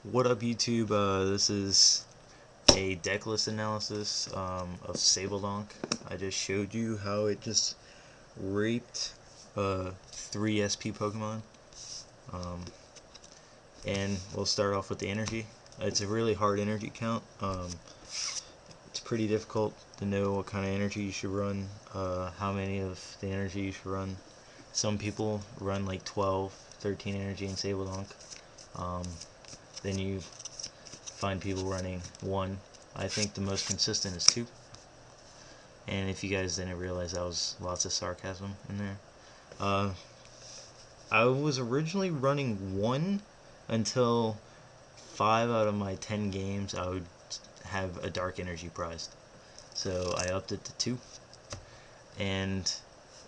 What up, YouTube? This is a deck list analysis of SABLEDONK. I just showed you how it just raped 3 SP Pokemon. And we'll start off with the energy. It's a really hard energy count. It's pretty difficult to know what kind of energy you should run, how many of the energy you should run. Some people run like 12, 13 energy in SABLEDONK. Then you find people running 1. I think the most consistent is 2. And if you guys didn't realize, that was lots of sarcasm in there. I was originally running 1 until 5 out of my 10 games I would have a dark energy prized. So I upped it to 2. And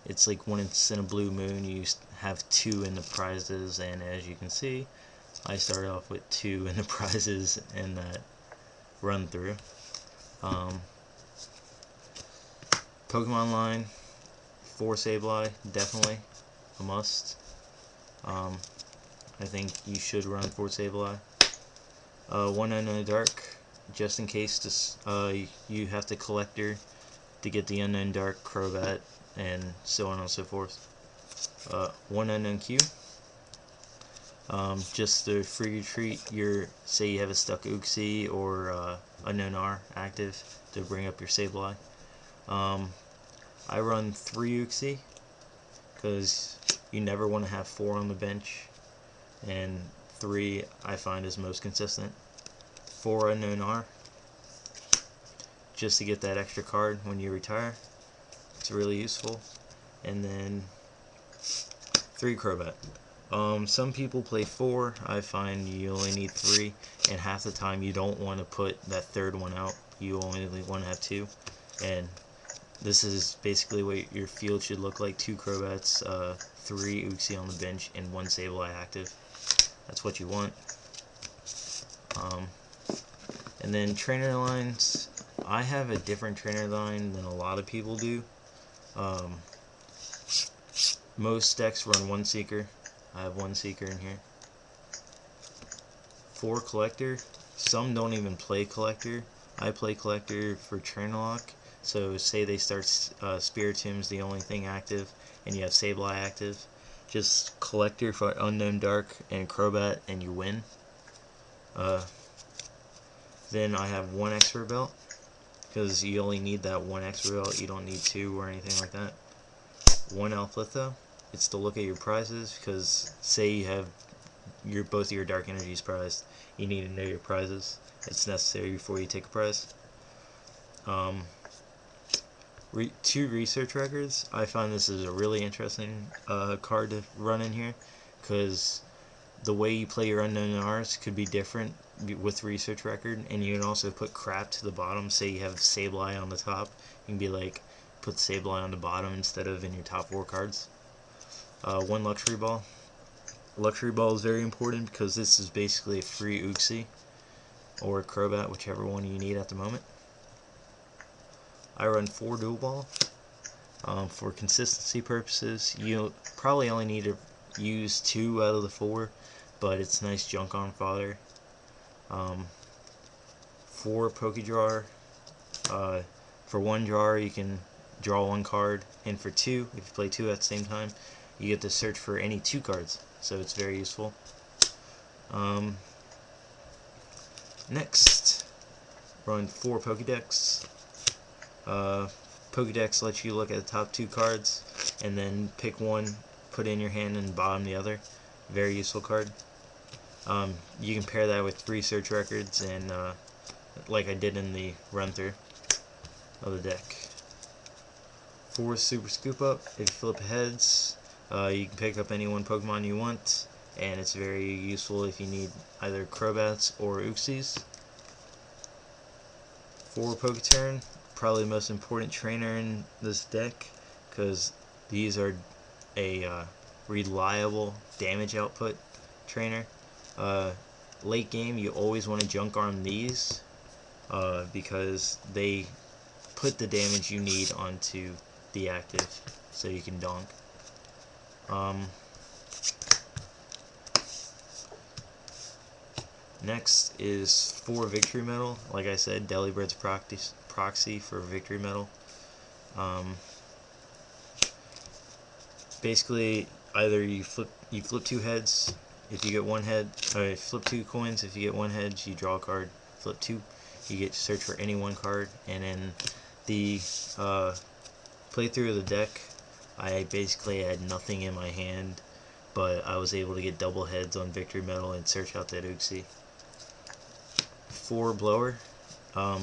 it's like once in a blue moon you have 2 in the prizes, and as you can see, I started off with 2 in the prizes in that run through. Pokemon line, 4 Sableye, definitely a must. I think you should run 4 Sableye. 1 Unknown Dark, just in case you have to collector to get the Unknown Dark, Crobat, and so on and so forth. 1 Unknown Q. Just to free retreat say you have a stuck Uxie or Unknown R active to bring up your Sableye. I run 3 Uxie because you never want to have 4 on the bench, and 3 I find is most consistent. 4 Unknown R, just to get that extra card when you retire. It's really useful. And then 3 Crobat. Some people play 4. I find you only need 3, and half the time you don't want to put that third one out. You only want to have 2, and this is basically what your field should look like: 2 Crobats, 3 Uxie on the bench, and 1 Sableye active. That's what you want. And then trainer lines. I have a different trainer line than a lot of people do. Most decks run 1 Seeker. I have 1 Seeker in here. 4 Collector. Some don't even play Collector. I play Collector for trainer lock. So say they start Spiritom's the only thing active, and you have Sableye active. Just Collector for Unknown Dark and Crobat, and you win. Then I have 1 Expert Belt, because you only need that 1 Expert Belt. You don't need 2 or anything like that. 1 Alphlitho. It's to look at your prizes, because say you have both of your dark energies prized, you need to know your prizes. It's necessary before you take a prize. 2 research records. I find this is a really interesting card to run in here, because the way you play your Unknown R's could be different with research record, and you can also put crap to the bottom. Say you have Sableye on the top, you can be like, put Sableye on the bottom instead of in your top 4 cards. 1 Luxury Ball. Luxury Ball is very important because this is basically a free Uxie or Crobat, whichever one you need at the moment. I run 4 Dual Ball. For consistency purposes, you probably only need to use 2 out of the 4, but it's nice junk on fodder. 4 Pokedrawer. For 1 drawer you can draw 1 card, and for 2, if you play 2 at the same time, you get to search for any 2 cards, so it's very useful. Next, run 4 Pokedex. Pokedex lets you look at the top 2 cards and then pick 1, put it in your hand, and bottom the other. Very useful card. You can pair that with research records, and like I did in the run through of the deck. 4 Super Scoop Up. If you flip heads, you can pick up any 1 Pokemon you want, and it's very useful if you need either Crobats or Uxies. 4 Poketurn. Probably the most important trainer in this deck, because these are a reliable damage output trainer. Late game, you always want to junk arm these, because they put the damage you need onto the active, so you can donk. Next is 4 Victory Medal. Like I said, Delibread's proxy for Victory Medal. Basically, either you flip 2 heads if you get 1 head, or flip 2 coins if you get 1 head, you draw a card. Flip 2, you get to search for any 1 card, and then the playthrough of the deck, I basically had nothing in my hand, but I was able to get double heads on Victory Medal and search out that Uxie. 4 Blower.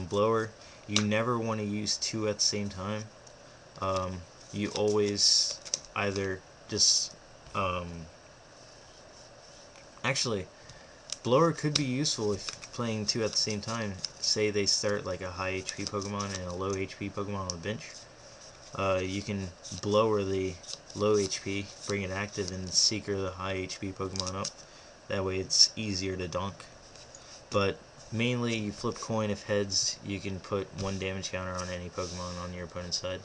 Blower, you never want to use 2 at the same time. You always either just actually, Blower could be useful if playing 2 at the same time. Say they start like a high HP Pokemon and a low HP Pokemon on the bench. You can Blower the low HP, bring it active, and Seeker the high HP Pokemon up. That way it's easier to donk. But mainly you flip coin if heads, you can put 1 damage counter on any Pokemon on your opponent's side.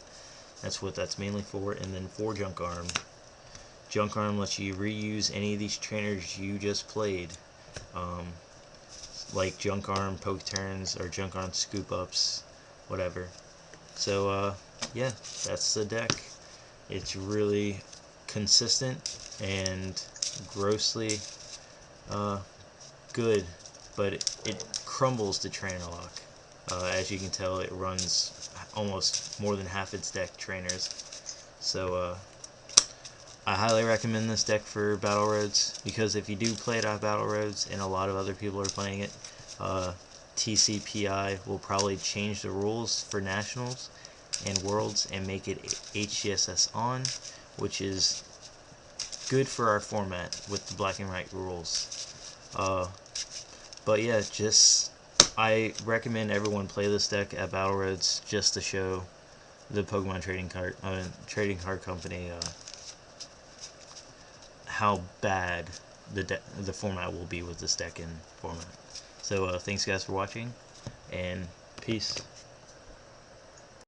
That's what that's mainly for. And then 4 Junk Arm. Junk Arm lets you reuse any of these trainers you just played. Like Junk Arm Poke Turns or Junk Arm Scoop Ups, whatever. So yeah, that's the deck. It's really consistent and grossly good, but it crumbles to Trainer Lock. As you can tell, it runs almost more than half its deck trainers. So I highly recommend this deck for Battle Roads, because if you do play it at Battle Roads and a lot of other people are playing it, TCPI will probably change the rules for Nationals and Worlds and make it HCSS on, which is good for our format with the black and white rules. But yeah, I recommend everyone play this deck at Battle Roads just to show the Pokemon Trading Card Company how bad the format will be with this deck in format. So thanks guys for watching, and peace.